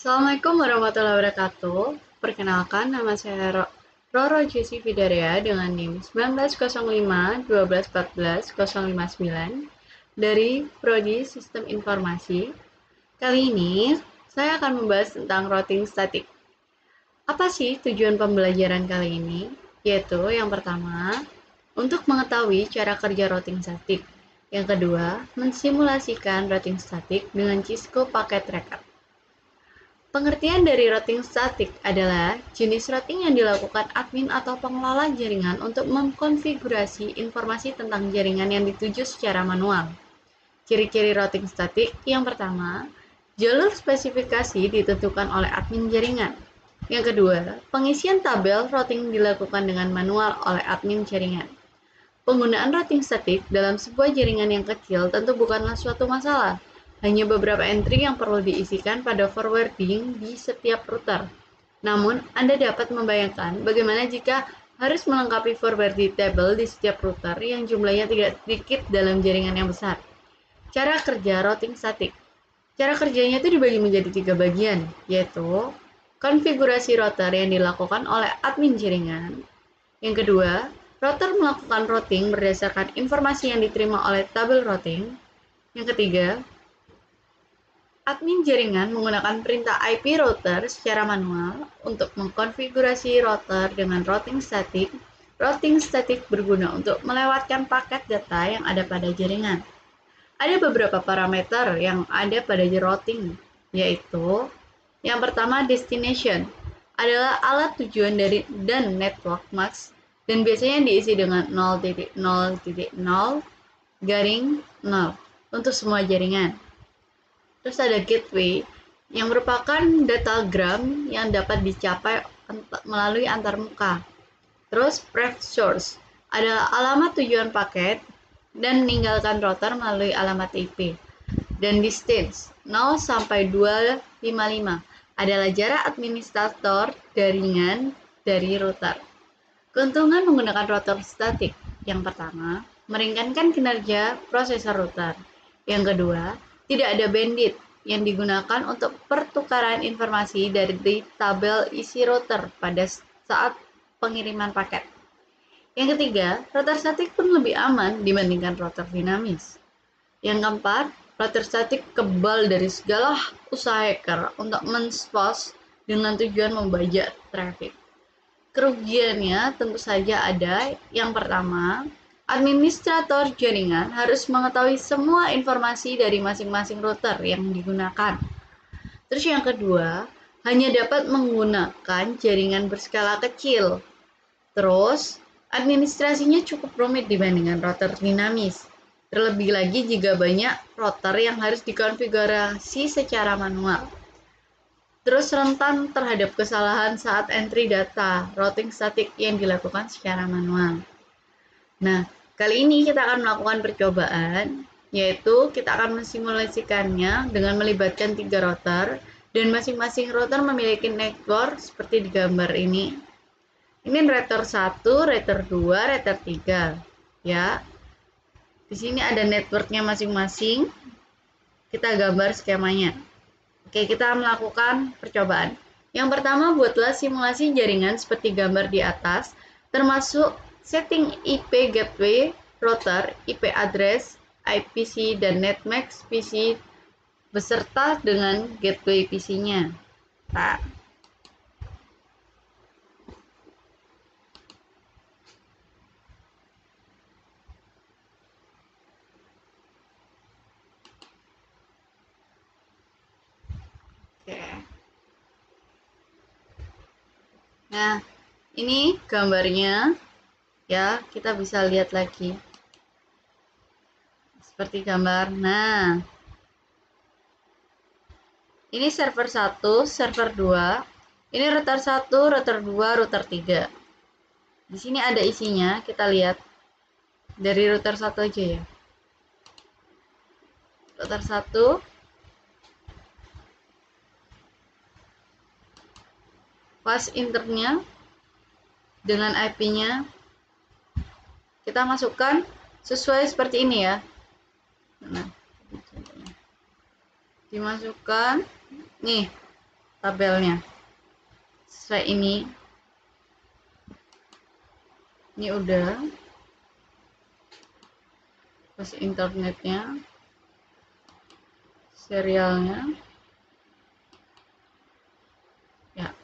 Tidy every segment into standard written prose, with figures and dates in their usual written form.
Assalamualaikum warahmatullahi wabarakatuh. Perkenalkan, nama saya Roro Jessy Fidaria dengan NIM 1905 dari Prodi Sistem Informasi. Kali ini, saya akan membahas tentang routing statik. Apa sih tujuan pembelajaran kali ini? Yaitu yang pertama, untuk mengetahui cara kerja routing statik. Yang kedua, mensimulasikan routing statik dengan Cisco Packet Tracker. Pengertian dari routing statik adalah jenis routing yang dilakukan admin atau pengelola jaringan untuk mengkonfigurasi informasi tentang jaringan yang dituju secara manual. Ciri-ciri routing statik yang pertama, jalur spesifikasi ditentukan oleh admin jaringan. Yang kedua, pengisian tabel routing dilakukan dengan manual oleh admin jaringan. Penggunaan routing statik dalam sebuah jaringan yang kecil tentu bukanlah suatu masalah. Hanya beberapa entry yang perlu diisikan pada forwarding di setiap router. Namun, Anda dapat membayangkan bagaimana jika harus melengkapi forwarding table di setiap router yang jumlahnya tidak sedikit dalam jaringan yang besar. Cara kerja routing statik. Cara kerjanya itu dibagi menjadi 3 bagian, yaitu konfigurasi router yang dilakukan oleh admin jaringan. Yang kedua, router melakukan routing berdasarkan informasi yang diterima oleh tabel routing. Yang ketiga, admin jaringan menggunakan perintah IP router secara manual untuk mengkonfigurasi router dengan routing statik. Routing statik berguna untuk melewatkan paket data yang ada pada jaringan. Ada beberapa parameter yang ada pada routing, yaitu yang pertama, destination adalah alat tujuan dari dan network mask dan biasanya diisi dengan 0.0.0 garing 0 untuk semua jaringan. Terus ada gateway yang merupakan datagram yang dapat dicapai melalui antarmuka. Terus pref source adalah alamat tujuan paket dan meninggalkan router melalui alamat IP. Dan distance 0 sampai 255 adalah jarak administrator jaringan dari router. Keuntungan menggunakan router statik. Yang pertama, meringankan kinerja prosesor router. Yang kedua, tidak ada bandwidth yang digunakan untuk pertukaran informasi dari tabel isi router pada saat pengiriman paket. Yang ketiga, router statik pun lebih aman dibandingkan router dinamis. Yang keempat, router statik kebal dari segala usaha hacker untuk men-spoofs dengan tujuan membajak traffic. Kerugiannya tentu saja ada. Yang pertama, administrator jaringan harus mengetahui semua informasi dari masing-masing router yang digunakan. Terus yang kedua, hanya dapat menggunakan jaringan berskala kecil. Terus, administrasinya cukup rumit dibandingkan router dinamis. Terlebih lagi jika banyak router yang harus dikonfigurasi secara manual. Terus rentan terhadap kesalahan saat entry data routing statik yang dilakukan secara manual. Nah, kali ini kita akan melakukan percobaan, yaitu kita akan mensimulasikannya dengan melibatkan 3 router, dan masing-masing router memiliki network seperti di gambar ini. Ini router 1, router 2, router 3, ya. Di sini ada networknya masing-masing. Kita gambar skemanya. Oke, kita melakukan percobaan. Yang pertama, buatlah simulasi jaringan seperti gambar di atas, termasuk setting IP gateway router, IP address, IPC, dan netmask PC beserta dengan gateway PC-nya. Nah, nah, ini gambarnya, ya, kita bisa lihat lagi. Seperti gambar. Nah, ini server 1, server 2. Ini router 1, router 2, router 3. Di sini ada isinya, kita lihat. Dari router 1 aja ya. Router 1. Pas internya dengan IP-nya kita masukkan sesuai seperti ini ya. Nah, dimasukkan nih tabelnya sesuai ini udah, terus internetnya, serialnya ya.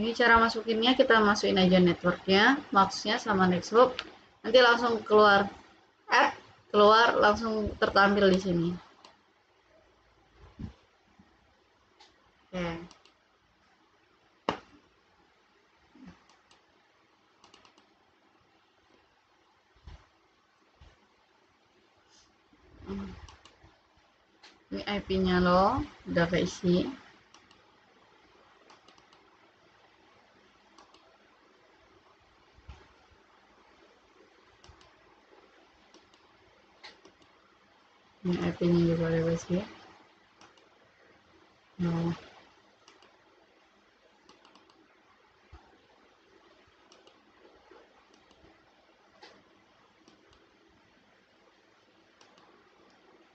Ini cara masukinnya, kita masukin aja networknya, maksudnya sama Nextbook, nanti langsung keluar app, keluar langsung tertampil di sini. Oke. Ini IP-nya loh, udah keisi. Ini IP-nya juga udah keisi. Nah,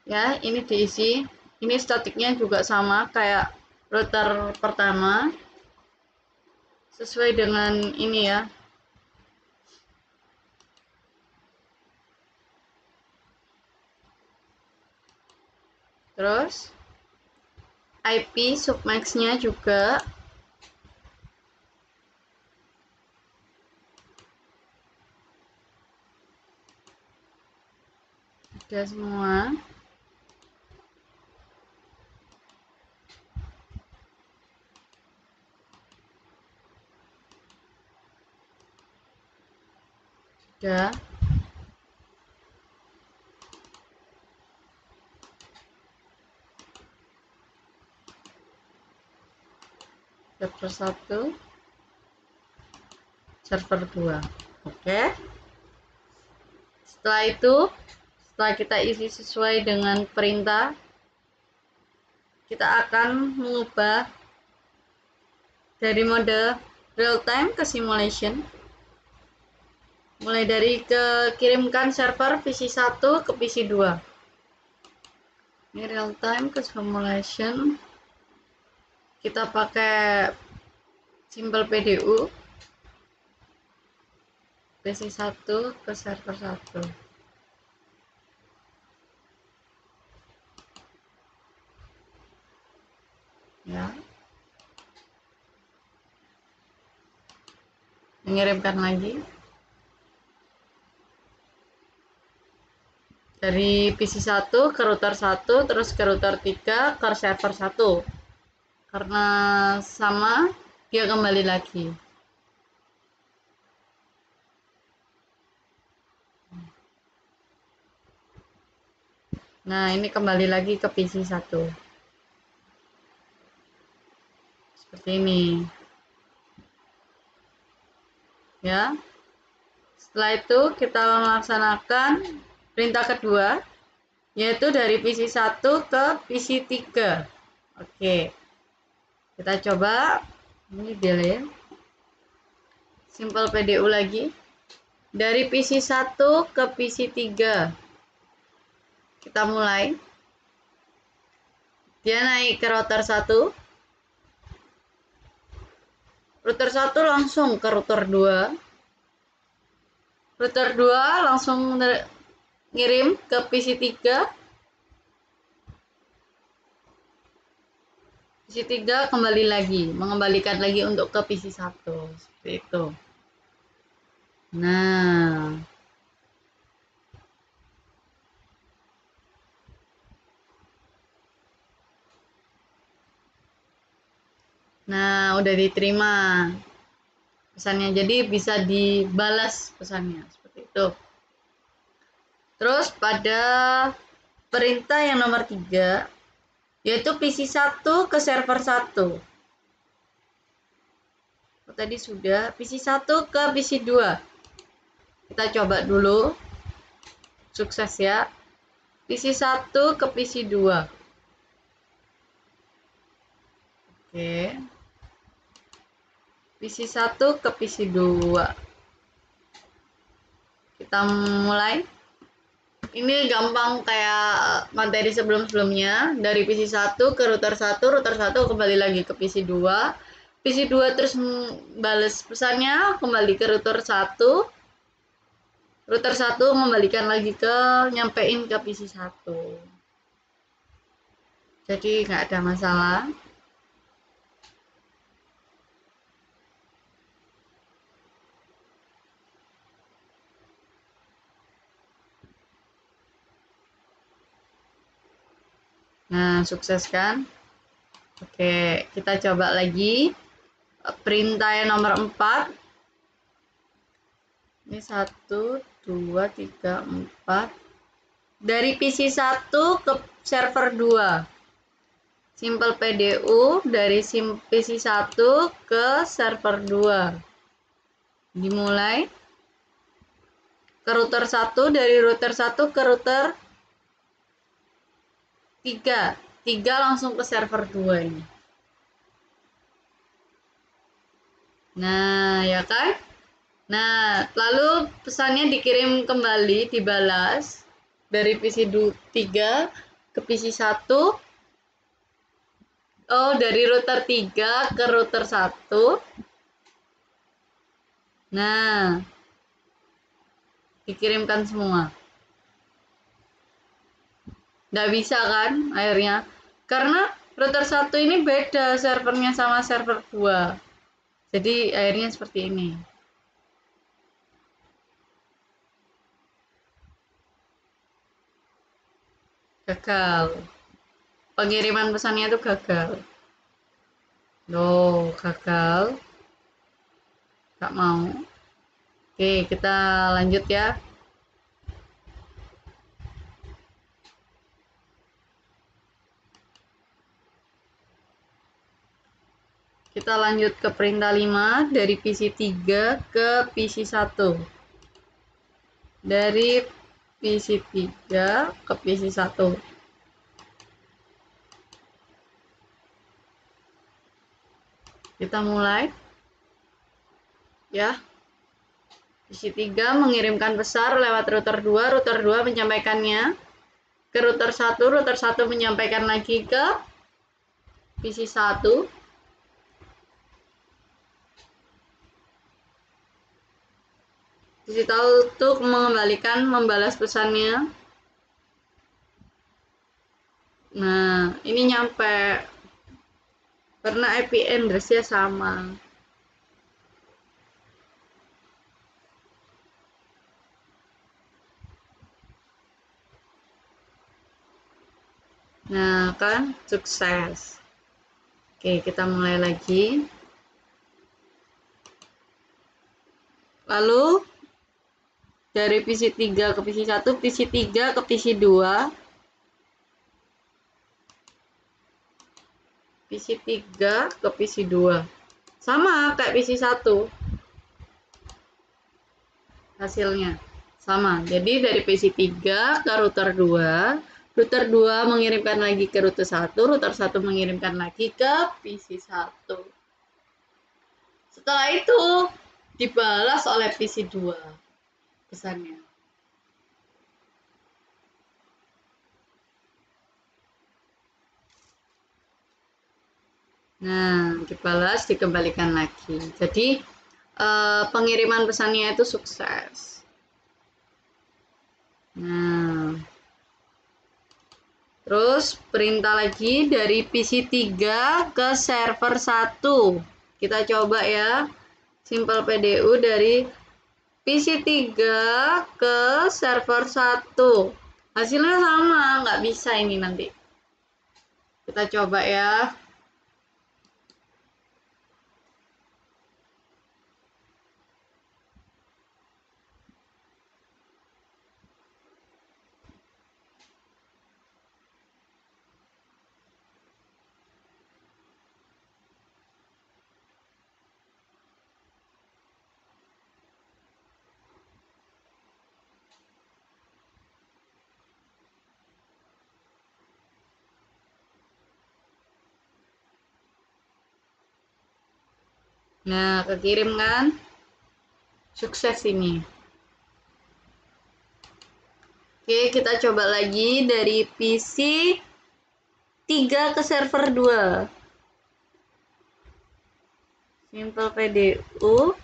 ya ini diisi. Ini statiknya juga sama kayak router pertama, sesuai dengan ini ya. Terus IP submax-nya juga udah semua. Udah. Server 1, server 2. Oke. Setelah itu, setelah kita isi sesuai dengan perintah, kita akan mengubah dari mode real time ke simulation. Mulai dari kirimkan server PC1 ke PC2. Ini real time ke simulation. Kita pakai simbol PDU. PC1 ke server 1. Ya. Mengirimkan lagi. Dari PC1 ke router 1, terus ke router 3, ke server 1. Karena sama, dia kembali lagi. Nah, ini kembali lagi ke PC1. Seperti ini. Ya. Setelah itu kita melaksanakan perintah kedua, yaitu dari PC1 ke PC3. Oke. Kita coba. Ini delete. Simple PDU lagi. Dari PC1 ke PC3. Kita mulai. Dia naik ke router 1. Router 1 langsung ke router 2. Router 2 langsung ngirim ke PC3. PC3 kembali lagi, mengembalikan lagi untuk ke PC1. Seperti itu. Nah, udah diterima pesannya, jadi bisa dibalas pesannya seperti itu. Terus pada perintah yang nomor 3, yaitu PC1 ke server 1. Tadi sudah PC1 ke PC2. Kita coba dulu. Sukses ya. PC1 ke PC2. Oke. PC1 ke PC2. Kita mulai. Ini gampang kayak materi sebelum-sebelumnya. Dari PC 1 ke router 1 kembali lagi ke PC 2. PC 2 terus balas pesannya kembali ke router 1 mengembalikan lagi ke nyampein ke PC 1. Jadi nggak ada masalah. Nah, sukses kan? Oke, kita coba lagi. Perintah yang nomor 4. Ini 1, 2, 3, 4. Dari PC 1 ke server 2. Simple PDU dari PC 1 ke server 2. Dimulai ke router 1, dari router 1 ke router 3. 3 langsung ke server 2 ini. Nah, ya kan? Nah, lalu pesannya dikirim kembali, dibalas dari PC 3 ke PC 1. Oh, dari router 3 ke router 1. Nah, dikirimkan semua. Nggak bisa kan akhirnya? Karena router 1 ini beda servernya sama server 2. Jadi akhirnya seperti ini. Gagal. Pengiriman pesannya itu gagal. Loh, gagal. Nggak mau. Oke, kita lanjut ya. Kita lanjut ke perintah 5 dari PC 3 ke PC 1. Dari PC 3 ke PC 1. Kita mulai ya. PC 3 mengirimkan besar lewat router 2 menyampaikannya ke router 1 menyampaikan lagi ke PC 1. PC tahu untuk mengembalikan membalas pesannya. Nah, ini nyampe karena IP address-nya sama. Nah, kan sukses. Oke, kita mulai lagi. Lalu dari PC 3 ke PC 1, PC 3 ke PC 2. PC 3 ke PC 2. Sama kayak PC 1. Hasilnya sama. Jadi dari PC 3 ke router 2 mengirimkan lagi ke router 1 mengirimkan lagi ke PC 1. Setelah itu dibalas oleh PC 2 pesannya. Nah, dibalas, dikembalikan lagi. Jadi pengiriman pesannya itu sukses. Nah, terus perintah lagi dari PC 3 ke server 1. Kita coba ya. Simple PDU dari PC 3 ke server 1. Hasilnya sama, nggak bisa ini nanti. Kita coba ya. Nah, kekirim kan? Sukses ini. Oke, kita coba lagi dari PC 3 ke server 2. Simple PDU.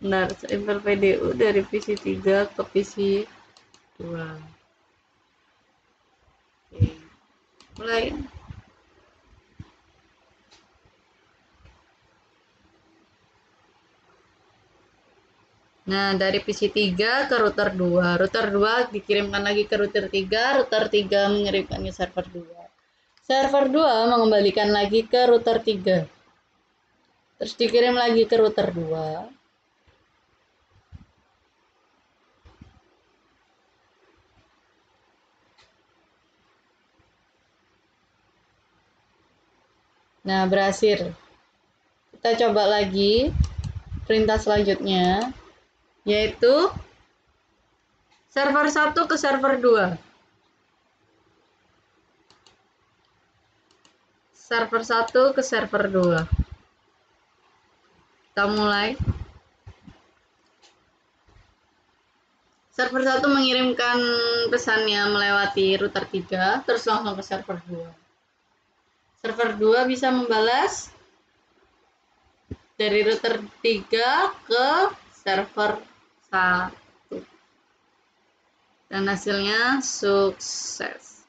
Benar, Simple PDU dari PC 3 ke PC 2. Oke, mulai. Nah, dari PC 3 ke router 2. Router 2 dikirimkan lagi ke router 3, router 3 mengirimkan ke server 2. Server 2 mengembalikan lagi ke router 3. Terus dikirim lagi ke router 2. Nah, berhasil. Kita coba lagi perintah selanjutnya, yaitu server 1 ke server 2. Server 1 ke server 2. Kita mulai. Server 1 mengirimkan pesannya melewati router 3, terus langsung ke server 2. Server 2 bisa membalas dari router 3 ke server 1. Dan hasilnya sukses.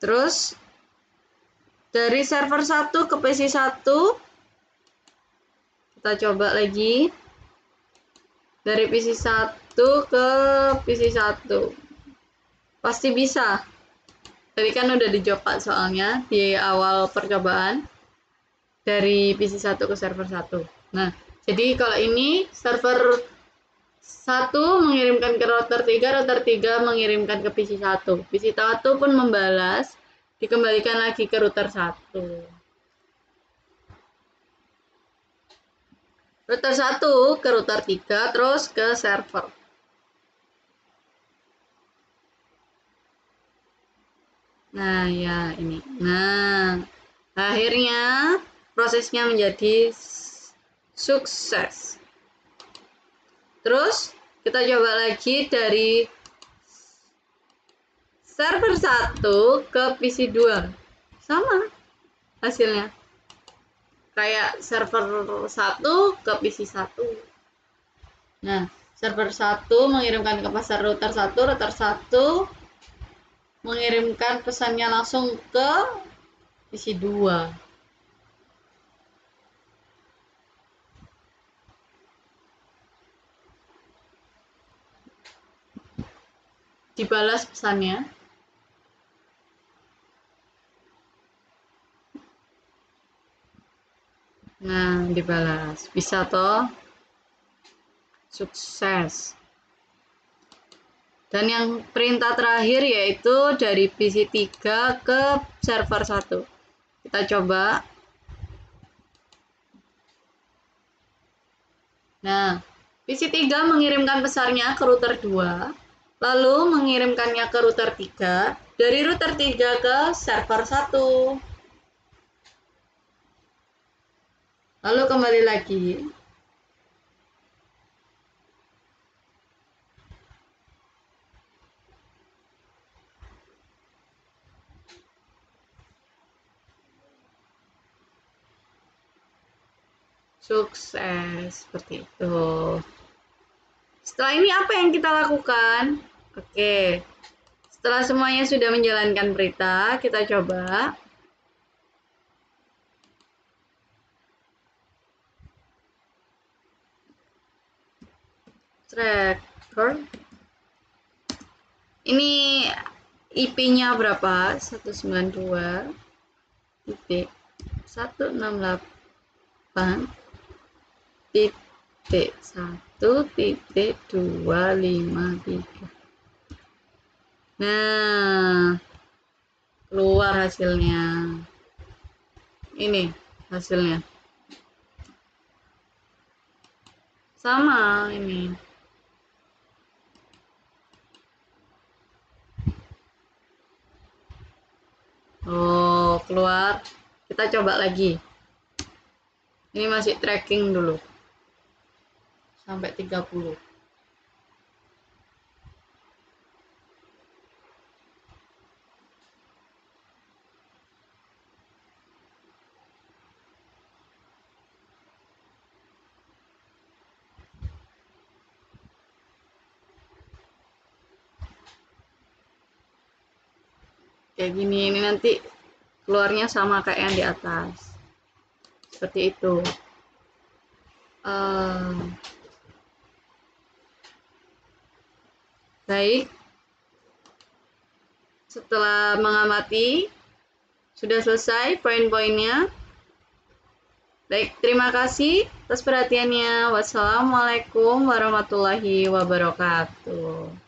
Terus dari server 1 ke PC 1, kita coba lagi. Dari PC 1 ke PC 1. Pasti bisa. Tadi kan udah dijawab soalnya di awal percobaan. Dari PC 1 ke server 1. Nah, jadi kalau ini server 1 mengirimkan ke router 3 mengirimkan ke PC 1. PC 1 pun membalas, dikembalikan lagi ke router 1. Router 1 ke router 3, terus ke server. Nah, ya ini. Nah, akhirnya prosesnya menjadi sukses. Terus kita coba lagi dari server 1 ke PC 2. Sama hasilnya. Kayak server 1 ke PC 1. Nah, server 1 mengirimkan ke pasar router 1, router 1 mengirimkan pesannya langsung ke PC 2. Dibalas pesannya. Nah, dibalas. Bisa toh? Sukses. Dan yang perintah terakhir yaitu dari PC 3 ke server 1. Kita coba. Nah, PC 3 mengirimkan pesannya ke router 2, lalu mengirimkannya ke router 3, dari router 3 ke server 1. Lalu kembali lagi. Sukses, seperti itu. Setelah ini apa yang kita lakukan? Oke, setelah semuanya sudah menjalankan perintah, kita coba. Tracker. Ini IP-nya berapa? 192 titik 168 titik 1 titik 253. Nah, keluar hasilnya. Ini hasilnya. Sama ini. Oh, keluar. Kita coba lagi. Ini masih tracking dulu. sampai 30. Kayak gini, ini nanti keluarnya sama kayak yang di atas. Seperti itu. Baik, setelah mengamati, sudah selesai poin-poinnya. Baik, terima kasih atas perhatiannya. Wassalamualaikum warahmatullahi wabarakatuh.